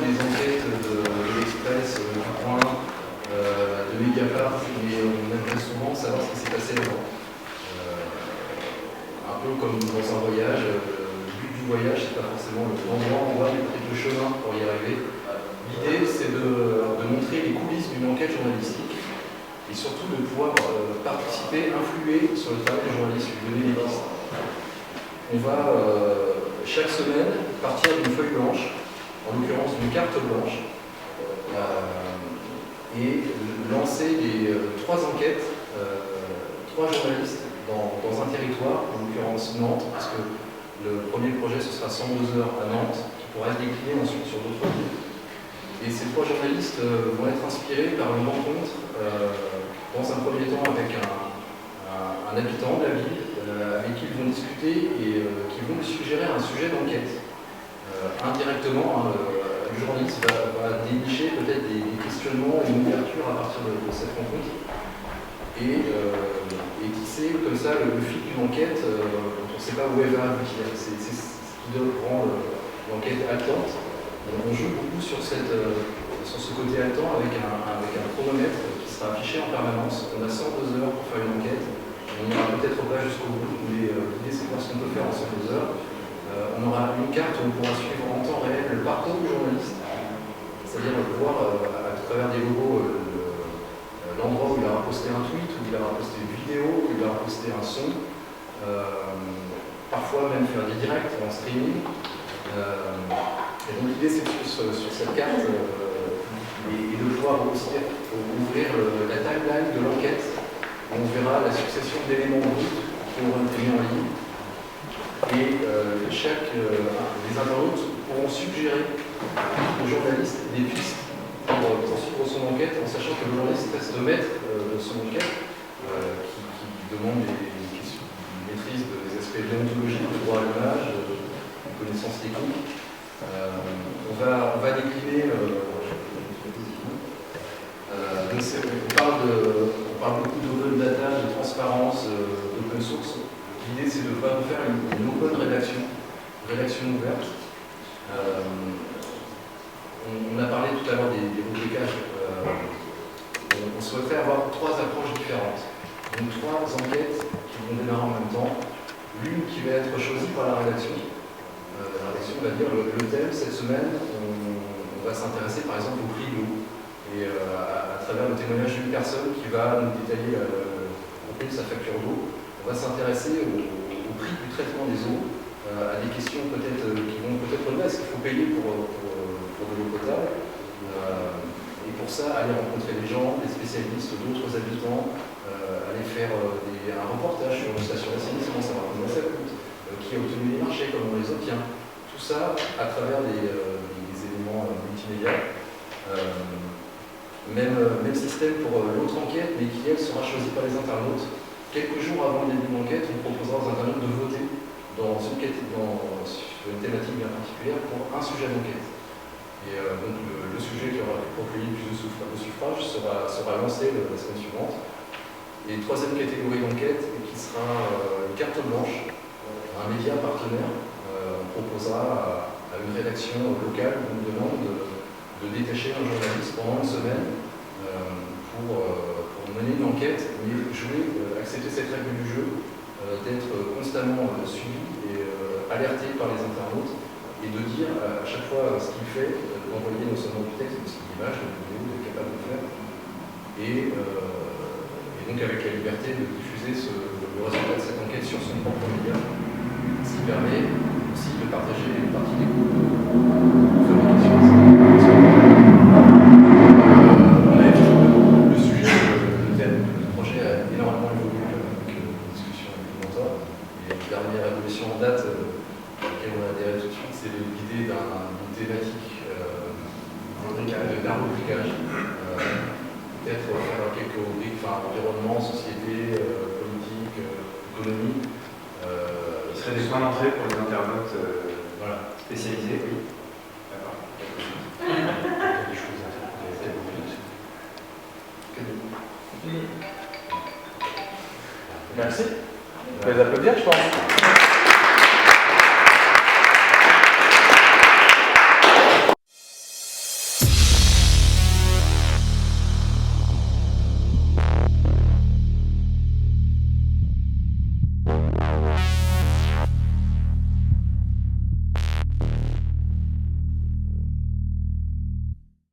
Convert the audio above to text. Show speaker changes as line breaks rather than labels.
des enquêtes de l'Express, du Point, de Mediapart, mais on aimerait souvent savoir ce qui s'est passé avant. Un peu comme dans un voyage, le but du voyage, c'est pas forcément l'endroit où on va, mais peut-être le chemin pour y arriver. L'idée, c'est de montrer les coulisses d'une enquête journalistique et surtout de pouvoir participer, influer sur le travail du journaliste, lui donner des pistes. On va chaque semaine partir d'une feuille blanche, en l'occurrence d'une carte blanche, et lancer les 3 enquêtes, 3 journalistes dans un territoire, en l'occurrence Nantes, parce que le premier projet ce sera 102 heures à Nantes, qui pourra être décliné ensuite sur d'autres villes. Et ces 3 journalistes vont être inspirés par une rencontre, dans un premier temps avec un habitant de la ville, avec qui ils vont discuter et qui vont lui suggérer un sujet d'enquête. Indirectement, le journaliste va dénicher peut-être des questionnements et une ouverture à partir de cette rencontre et tisser comme ça le fil d'une enquête dont on ne sait pas où elle va aboutir. C'est ce qui rend l'enquête haletante. On joue beaucoup sur ce côté haletant avec un chronomètre qui sera affiché en permanence. On a 102 heures pour faire une enquête. On n'ira peut-être pas jusqu'au bout, mais l'idée c'est de voir ce qu'on peut faire en 102 heures. On aura une carte où on pourra suivre en temps réel le parcours du journaliste, c'est-à-dire voir à travers des logos l'endroit où il aura posté un tweet, où il aura posté une vidéo, où il aura posté un son, parfois même faire des directs en streaming. Et donc l'idée c'est sur cette carte et de pouvoir aussi ouvrir la timeline de l'enquête. On verra la succession d'éléments bruts qui auront été mis en ligne. Et les internautes pourront suggérer aux journalistes des pistes pour poursuivre son enquête, en sachant que le journaliste reste maître de son enquête, qui demande une maîtrise des aspects déontologiques, de droit à l'image, de connaissances techniques. On va décliner. On parle beaucoup d'open data, de transparence, d'open source. L'idée, c'est de vraiment faire une open rédaction ouverte. On a parlé tout à l'heure des rubricages. On souhaiterait avoir 3 approches différentes. Donc 3 enquêtes qui vont démarrer en même temps. L'une qui va être choisie par la rédaction. La rédaction va dire le thème, cette semaine, on va s'intéresser par exemple au prix de l'eau. Et à travers le témoignage d'une personne qui va nous détailler le contenu de sa facture d'eau, on va s'intéresser au prix du traitement des eaux, à des questions peut-être qui vont peut-être relever, est-ce qu'il faut payer pour de l'eau potable, et pour ça aller rencontrer des gens, des spécialistes, d'autres habitants, aller faire un reportage sur une station d'assainissement, savoir comment ça coûte, qui a obtenu les marchés, comment on les obtient, tout ça à travers des éléments multimédia. Même système pour l'autre enquête, mais qui elle sera choisie par les internautes. Quelques jours avant le début de l'enquête, on proposera aux internautes de voter sur une thématique bien particulière pour un sujet d'enquête. Et donc le sujet qui aura recueilli le plus de suffrages sera lancé la semaine suivante. Et 3e catégorie d'enquête, qui sera une carte blanche, un média partenaire. On proposera à une rédaction locale une demande de détacher un journaliste pendant une semaine pour mener une enquête, mais accepter cette règle du jeu, d'être constamment suivi et alerté par les internautes, et de dire à chaque fois ce qu'il fait, d'envoyer non seulement du texte, mais aussi de l'image, de vidéo, d'être capable de faire, et donc avec la liberté de diffuser le résultat de cette enquête sur son propre média, ce qui permet aussi de partager une partie des coûts de fabrication. Le projet a énormément évolué avec une discussion avec le mentor. Et la dernière évolution en date à laquelle on a adhéré tout de suite, c'est l'idée d'une thématique d'un rubricage. Peut-être faire quelques rubriques, environnement, société, politique, économie.
Ce serait des points d'entrée pour les internautes spécialisés.
Oui.
D'accord.
Des choses à faire.
Merci. Vous pouvez les applaudir, je pense.